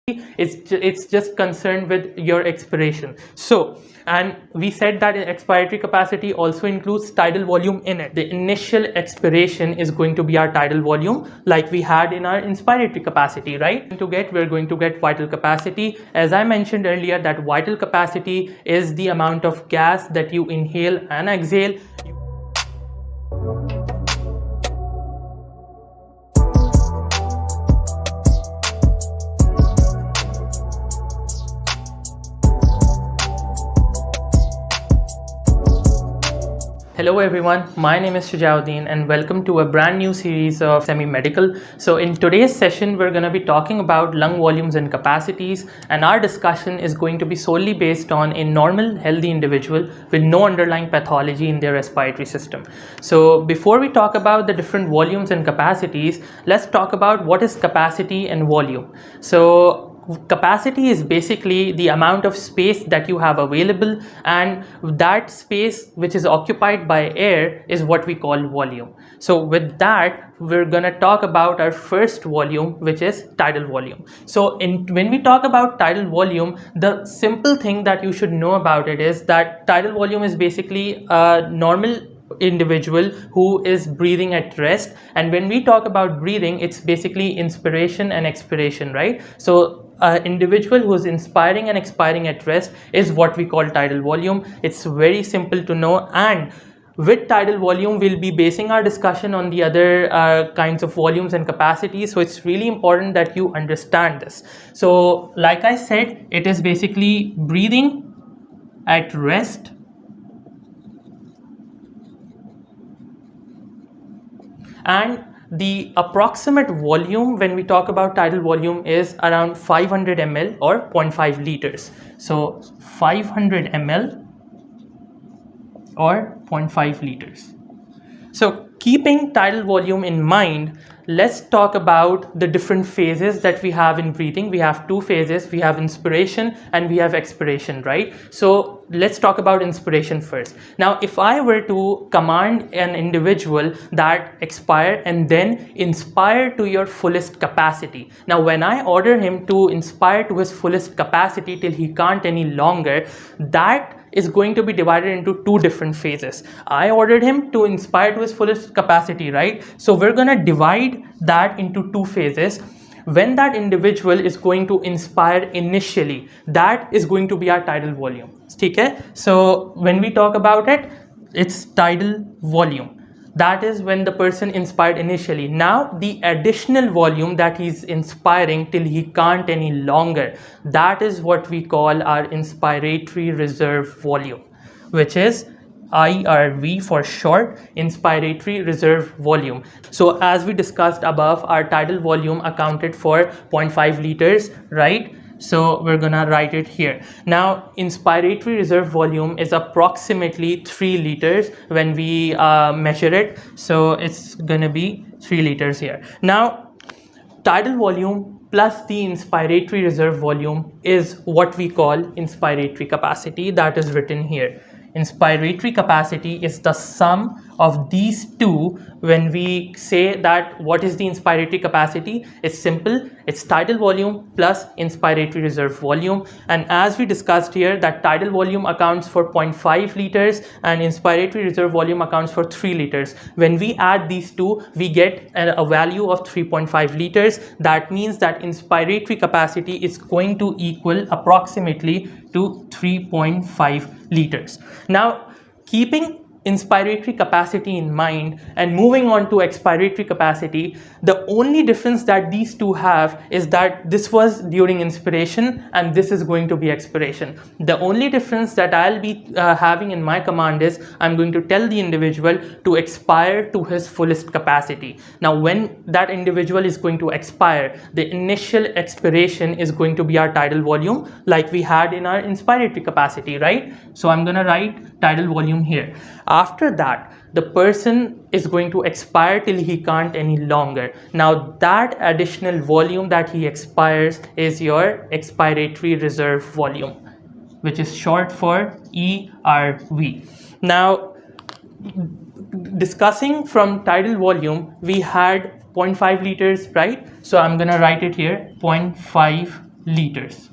it's just concerned with your expiration. So, and we said that expiratory capacity also includes tidal volume in it. The initial expiration is going to be our tidal volume, like we had in our inspiratory capacity, right? We're going to get vital capacity. As I mentioned earlier, that vital capacity is the amount of gas that you inhale and exhale. Hello everyone, my name is Shujauddin and welcome to a brand new series of semi-medical. So in today's session, we're going to be talking about lung volumes and capacities, and our discussion is going to be solely based on a normal healthy individual with no underlying pathology in their respiratory system. So before we talk about the different volumes and capacities, let's talk about what is capacity and volume. So capacity is basically the amount of space that you have available, and that space which is occupied by air is what we call volume. So with that, we're gonna talk about our first volume, which is tidal volume. So when we talk about tidal volume, the simple thing that you should know about it is that tidal volume is basically a normal individual who is breathing at rest. And when we talk about breathing, it's basically inspiration and expiration, right? So individual who is inspiring and expiring at rest is what we call tidal volume. It's very simple to know, and with tidal volume we'll be basing our discussion on the other kinds of volumes and capacities. So it's really important that you understand this. So like I said, it is basically breathing at rest and the approximate volume when we talk about tidal volume is around 500 ml or 0.5 liters. So 500 ml or 0.5 liters. So keeping tidal volume in mind, let's talk about the different phases that we have in breathing. We have two phases. We have inspiration and we have expiration, right? So let's talk about inspiration first. Now, if I were to command an individual that expire and then inspire to your fullest capacity. Now, when I order him to inspire to his fullest capacity till he can't any longer, that is going to be divided into two different phases. I ordered him to inspire to his fullest capacity, right? So we're going to divide that into two phases. When that individual is going to inspire initially, that is going to be our tidal volume. Okay? So when we talk about it, it's tidal volume. That is when the person inspired initially. Now the additional volume that he's inspiring till he can't any longer, that is what we call our inspiratory reserve volume, which is IRV for short, inspiratory reserve volume. So as we discussed above, our tidal volume accounted for 0.5 liters, right? So we're gonna write it here. Now inspiratory reserve volume is approximately 3 liters when we measure it. So it's gonna be 3 liters here. Now tidal volume plus the inspiratory reserve volume is what we call inspiratory capacity, that is written here. Inspiratory capacity is the sum of these two. When we say that what is the inspiratory capacity, it's simple. It's tidal volume plus inspiratory reserve volume. And as we discussed here, that tidal volume accounts for 0.5 liters and inspiratory reserve volume accounts for 3 liters. When we add these two, we get a value of 3.5 liters. That means that inspiratory capacity is going to equal approximately to 3.5 liters. Now, keeping inspiratory capacity in mind and moving on to expiratory capacity, the only difference that these two have is that this was during inspiration and this is going to be expiration. The only difference that I'll be having in my command is I'm going to tell the individual to expire to his fullest capacity. Now when that individual is going to expire, the initial expiration is going to be our tidal volume like we had in our inspiratory capacity, right? So I'm gonna write tidal volume here. After that, the person is going to expire till he can't any longer. Now that additional volume that he expires is your expiratory reserve volume, which is short for ERV. Now, discussing from tidal volume, we had 0.5 liters, right? So I'm gonna write it here, 0.5 liters.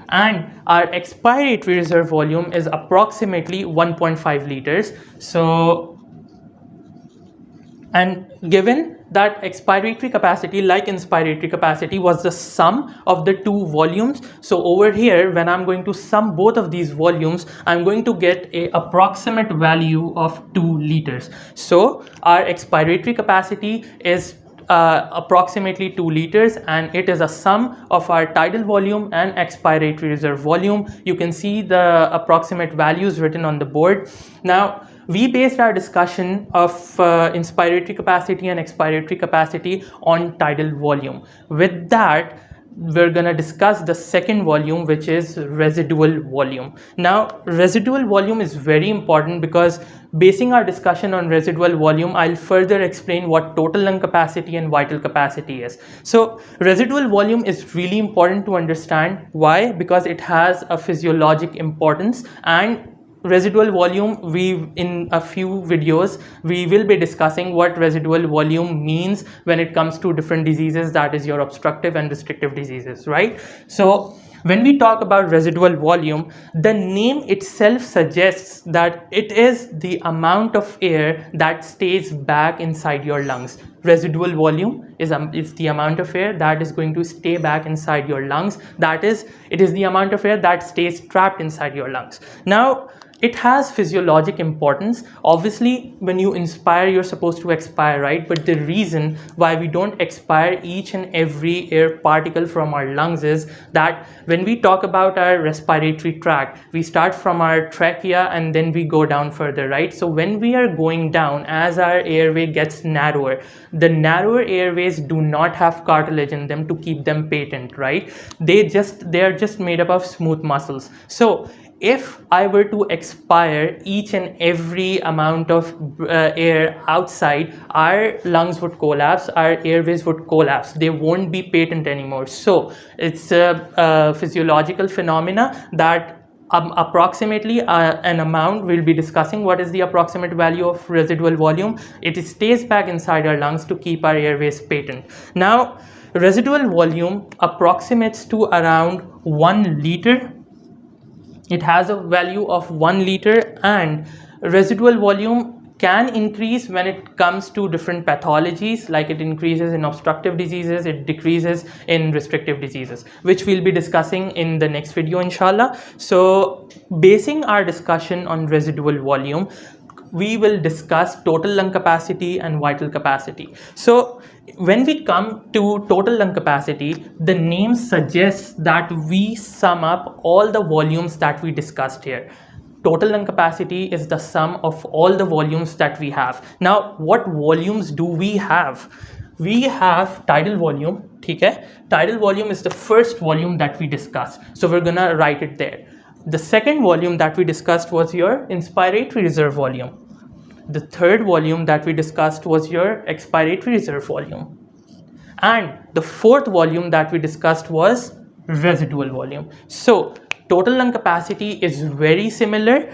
And our expiratory reserve volume is approximately 1.5 liters. So, and given that expiratory capacity, like inspiratory capacity, was the sum of the two volumes, so over here when I'm going to sum both of these volumes, I'm going to get a approximate value of 2 liters. So our expiratory capacity is approximately 2 liters, and it is a sum of our tidal volume and expiratory reserve volume. You can see the approximate values written on the board. Now, we based our discussion of inspiratory capacity and expiratory capacity on tidal volume. With that, we're going to discuss the second volume, which is residual volume. Now, residual volume is very important because basing our discussion on residual volume, I'll further explain what total lung capacity and vital capacity is. So, residual volume is really important to understand. Why? Because it has a physiologic importance, and residual volume, in a few videos we will be discussing what residual volume means when it comes to different diseases, that is your obstructive and restrictive diseases, right? So when we talk about residual volume, the name itself suggests that it is the amount of air that stays back inside your lungs. Residual volume is the amount of air that is going to stay back inside your lungs. That is, it is the amount of air that stays trapped inside your lungs. Now, it has physiologic importance. Obviously, when you inspire, you're supposed to expire, right? But the reason why we don't expire each and every air particle from our lungs is that when we talk about our respiratory tract, we start from our trachea and then we go down further, right? So when we are going down, as our airway gets narrower, the narrower airways do not have cartilage in them to keep them patent, right? They are just made up of smooth muscles. So if I were to expire each and every amount of air outside, our lungs would collapse, our airways would collapse, they won't be patent anymore. So it's a physiological phenomena that approximately an amount we'll be discussing. What is the approximate value of residual volume? It stays back inside our lungs to keep our airways patent. Now, residual volume approximates to around 1 liter. It has a value of 1 liter, and residual volume can increase when it comes to different pathologies, like it increases in obstructive diseases, it decreases in restrictive diseases, which we'll be discussing in the next video, inshallah. So, basing our discussion on residual volume, we will discuss total lung capacity and vital capacity. So, when we come to total lung capacity, the name suggests that we sum up all the volumes that we discussed here. Total lung capacity is the sum of all the volumes that we have. Now, what volumes do we have? We have tidal volume, okay? Tidal volume is the first volume that we discussed. So we're gonna write it there. The second volume that we discussed was your inspiratory reserve volume. The third volume that we discussed was your expiratory reserve volume. And the fourth volume that we discussed was residual volume. So total lung capacity is very similar.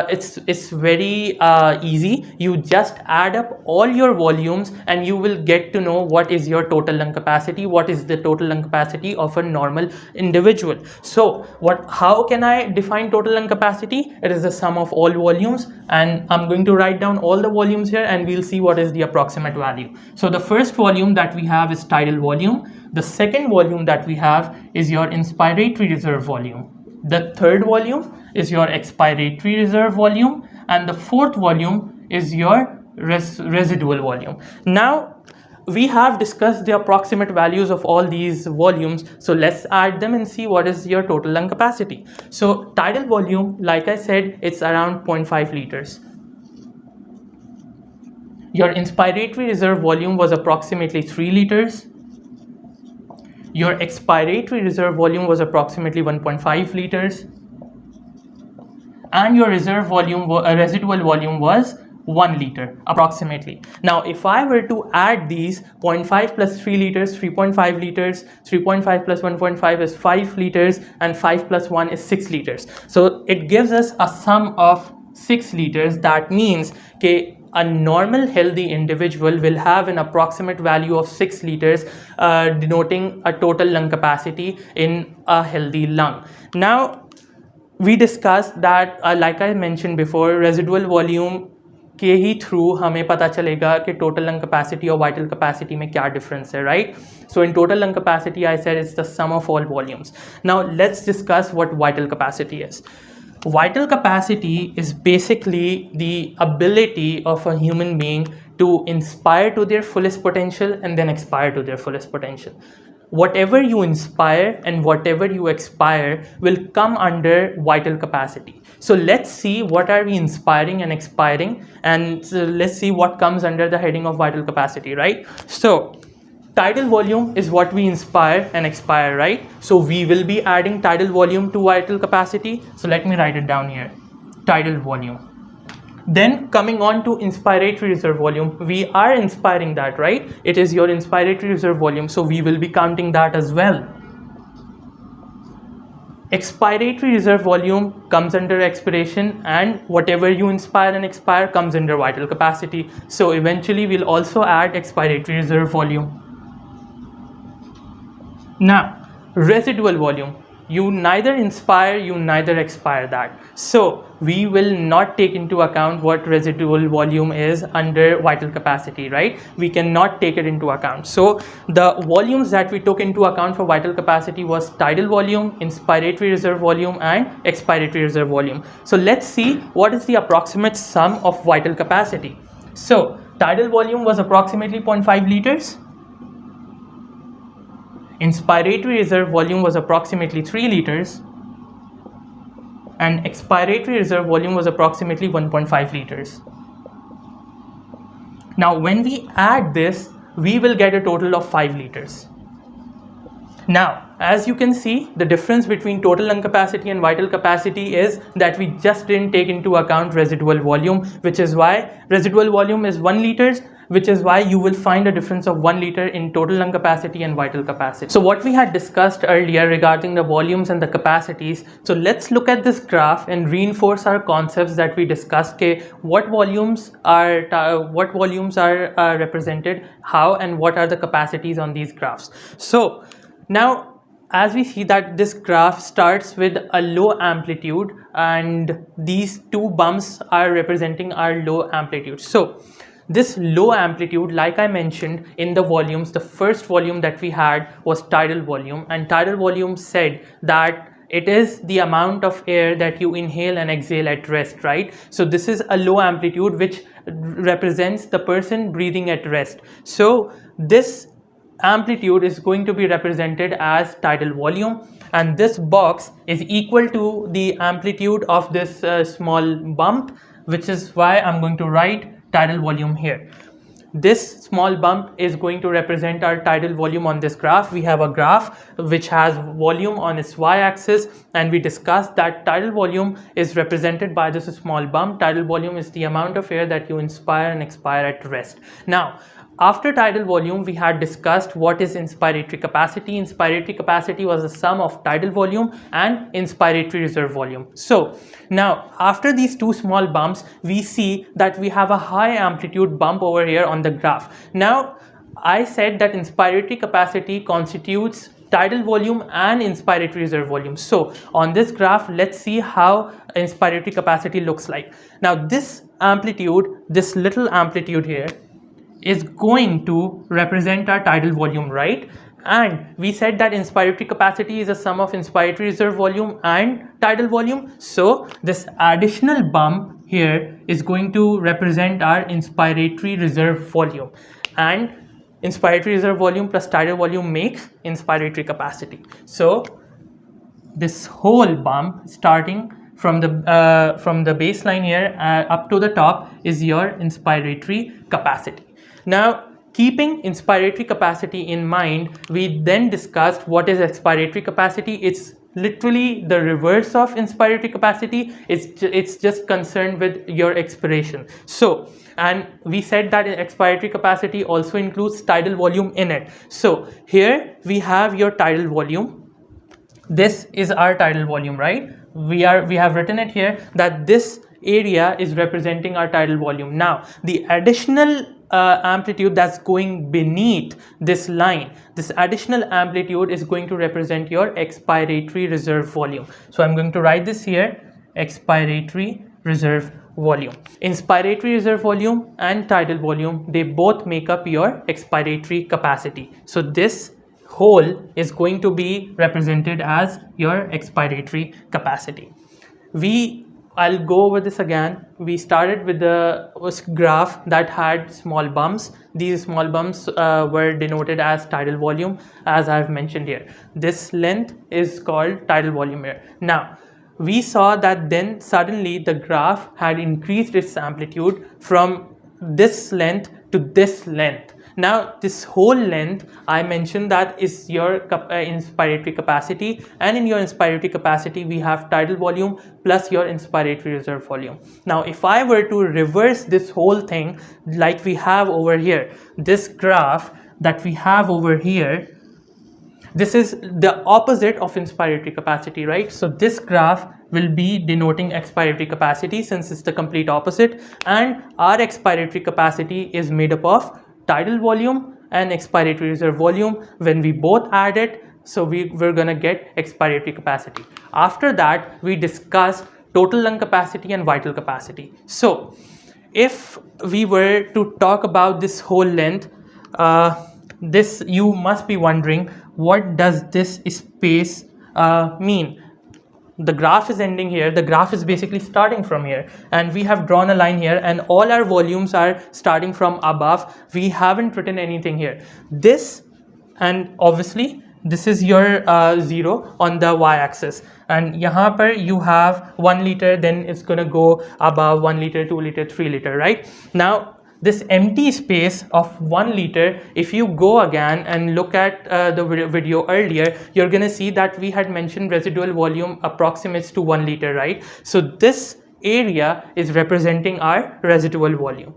It's very easy. You just add up all your volumes and you will get to know what is your total lung capacity, what is the total lung capacity of a normal individual. So how can I define total lung capacity? It is the sum of all volumes, and I'm going to write down all the volumes here and we'll see what is the approximate value. So the first volume that we have is tidal volume. The second volume that we have is your inspiratory reserve volume. The third volume is your expiratory reserve volume, and the fourth volume is your residual volume. Now, we have discussed the approximate values of all these volumes, so let's add them and see what is your total lung capacity. So tidal volume, like I said, it's around 0.5 liters. Your inspiratory reserve volume was approximately 3 liters. Your expiratory reserve volume was approximately 1.5 liters, and your residual volume was 1 liter approximately. Now, if I were to add these, 0.5 plus 3 liters, 3.5 liters, 3.5 plus 1.5 is 5 liters, and 5 plus 1 is 6 liters. So it gives us a sum of 6 liters. That means a normal healthy individual will have an approximate value of 6 liters, denoting a total lung capacity in a healthy lung. Now, we discussed that, like I mentioned before, residual volume के ही through हमें पता चलेगा कि total lung capacity और vital capacity में क्या difference है, right? So in total lung capacity I said is the sum of all volumes. Now let's discuss what vital capacity is. Vital capacity is basically the ability of a human being to inspire to their fullest potential and then expire to their fullest potential. Whatever you inspire and whatever you expire will come under vital capacity. So let's see what are we inspiring and expiring, and let's see what comes under the heading of vital capacity, right? So tidal volume is what we inspire and expire, right? So we will be adding tidal volume to vital capacity. So let me write it down here, tidal volume. Then coming on to inspiratory reserve volume, we are inspiring that, right? It is your inspiratory reserve volume, so we will be counting that as well. Expiratory reserve volume comes under expiration, and whatever you inspire and expire comes under vital capacity. So eventually we'll also add expiratory reserve volume. Now, residual volume, you neither inspire, you neither expire that. So we will not take into account what residual volume is under vital capacity, right? We cannot take it into account. So the volumes that we took into account for vital capacity was tidal volume, inspiratory reserve volume, and expiratory reserve volume. So let's see what is the approximate sum of vital capacity. So tidal volume was approximately 0.5 liters. Inspiratory reserve volume was approximately 3 liters, and expiratory reserve volume was approximately 1.5 liters. Now when we add this, we will get a total of 5 liters. Now, as you can see, the difference between total lung capacity and vital capacity is that we just didn't take into account residual volume, which is why residual volume is 1 liters, which is why you will find a difference of 1 liter in total lung capacity and vital capacity. So what we had discussed earlier regarding the volumes and the capacities, so let's look at this graph and reinforce our concepts that we discussed. What volumes are represented, how, and what are the capacities on these graphs. So now, as we see that this graph starts with a low amplitude, and these two bumps are representing our low amplitude. So this low amplitude, like I mentioned in the volumes, the first volume that we had was tidal volume, and tidal volume said that it is the amount of air that you inhale and exhale at rest, right? So this is a low amplitude which represents the person breathing at rest. So this amplitude is going to be represented as tidal volume, and this box is equal to the amplitude of this small bump, which is why I'm going to write tidal volume here. This small bump is going to represent our tidal volume on this graph. We have a graph which has volume on its y-axis, and we discussed that tidal volume is represented by this small bump. Tidal volume is the amount of air that you inspire and expire at rest. Now, after tidal volume, we had discussed what is inspiratory capacity. Inspiratory capacity was the sum of tidal volume and inspiratory reserve volume. So now, after these two small bumps, we see that we have a high amplitude bump over here on the graph. Now, I said that inspiratory capacity constitutes tidal volume and inspiratory reserve volume. So on this graph, let's see how inspiratory capacity looks like. Now, this amplitude, this little amplitude here, is going to represent our tidal volume, right? And we said that inspiratory capacity is a sum of inspiratory reserve volume and tidal volume. So this additional bump here is going to represent our inspiratory reserve volume, and inspiratory reserve volume plus tidal volume makes inspiratory capacity. So this whole bump starting from the baseline here up to the top is your inspiratory capacity. Now, keeping inspiratory capacity in mind, we then discussed what is expiratory capacity. It's literally the reverse of inspiratory capacity. It's just concerned with your expiration. So, and we said that expiratory capacity also includes tidal volume in it. So here we have your tidal volume. This is our tidal volume, right? We have written it here that this area is representing our tidal volume. Now, the additional amplitude that's going beneath this line, this additional amplitude is going to represent your expiratory reserve volume. So I'm going to write this here, expiratory reserve volume. Inspiratory reserve volume and tidal volume, they both make up your expiratory capacity. So this whole is going to be represented as your expiratory capacity. I'll go over this again. We started with the graph that had small bumps. These small bumps were denoted as tidal volume, as I've mentioned here. This length is called tidal volume here. Now, we saw that then suddenly the graph had increased its amplitude from this length to this length. Now, this whole length, I mentioned that is your inspiratory capacity, and in your inspiratory capacity, we have tidal volume plus your inspiratory reserve volume. Now, if I were to reverse this whole thing like we have over here, this graph that we have over here, this is the opposite of inspiratory capacity, right? So this graph will be denoting expiratory capacity since it's the complete opposite, and our expiratory capacity is made up of tidal volume and expiratory reserve volume. When we both add it, so we're gonna get expiratory capacity. After that, we discussed total lung capacity and vital capacity. So if we were to talk about this whole length, this, you must be wondering, what does this space mean? The graph is ending here, the graph is basically starting from here, and we have drawn a line here, and all our volumes are starting from above. We haven't written anything here. This, and obviously this is your 0 on the y-axis, and yahan par you have 1 liter, then it's gonna go above 1 liter, 2 liter, 3 liter, right? Now, this empty space of 1 liter, if you go again and look at the video earlier, you're gonna see that we had mentioned residual volume approximates to 1 liter, right? So this area is representing our residual volume.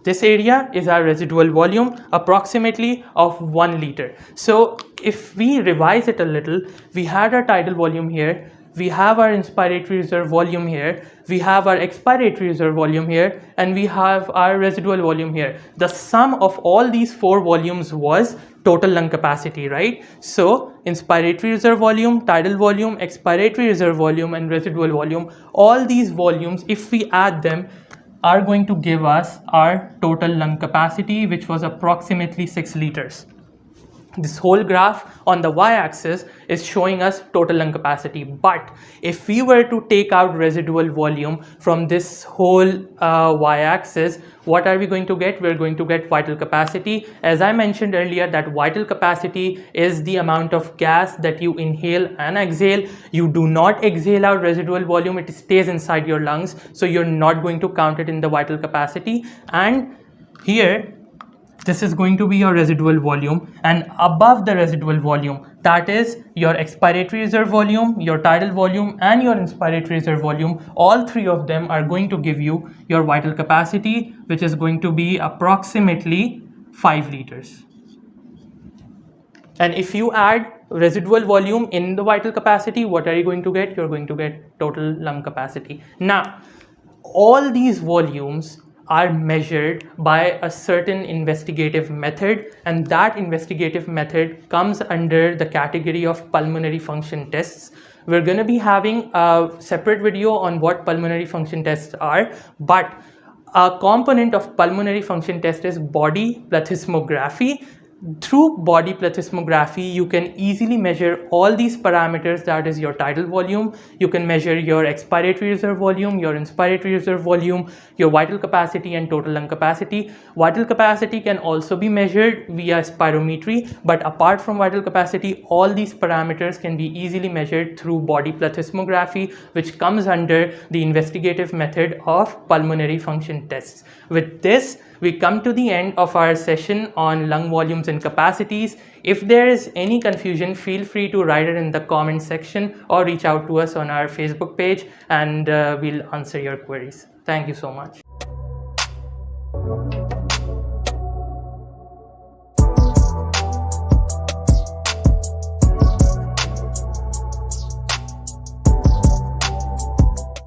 This area is our residual volume approximately of 1 liter. So if we revise it a little, we had our tidal volume here, we have our inspiratory reserve volume here, we have our expiratory reserve volume here, and we have our residual volume here. The sum of all these 4 volumes was total lung capacity, right? So inspiratory reserve volume, tidal volume, expiratory reserve volume, and residual volume, all these volumes, if we add them, are going to give us our total lung capacity, which was approximately 6 liters. This whole graph on the y-axis is showing us total lung capacity, but if we were to take out residual volume from this whole y-axis, what are we going to get? We're going to get vital capacity. As I mentioned earlier, that vital capacity is the amount of gas that you inhale and exhale. You do not exhale out residual volume, it stays inside your lungs, so you're not going to count it in the vital capacity. And here, this is going to be your residual volume, and above the residual volume, that is your expiratory reserve volume, your tidal volume, and your inspiratory reserve volume. All 3 of them are going to give you your vital capacity, which is going to be approximately 5 liters. And if you add residual volume in the vital capacity, what are you going to get? You're going to get total lung capacity. Now, all these volumes are measured by a certain investigative method, and that investigative method comes under the category of pulmonary function tests. We're going to be having a separate video on what pulmonary function tests are, but a component of pulmonary function test is body plethysmography. Through body plethysmography, you can easily measure all these parameters, that is your tidal volume, you can measure your expiratory reserve volume, your inspiratory reserve volume, your vital capacity, and total lung capacity. Vital capacity can also be measured via spirometry, but apart from vital capacity, all these parameters can be easily measured through body plethysmography, which comes under the investigative method of pulmonary function tests. With this, we come to the end of our session on lung volumes and capacities. If there is any confusion, feel free to write it in the comment section or reach out to us on our Facebook page, and we'll answer your queries. Thank you so much.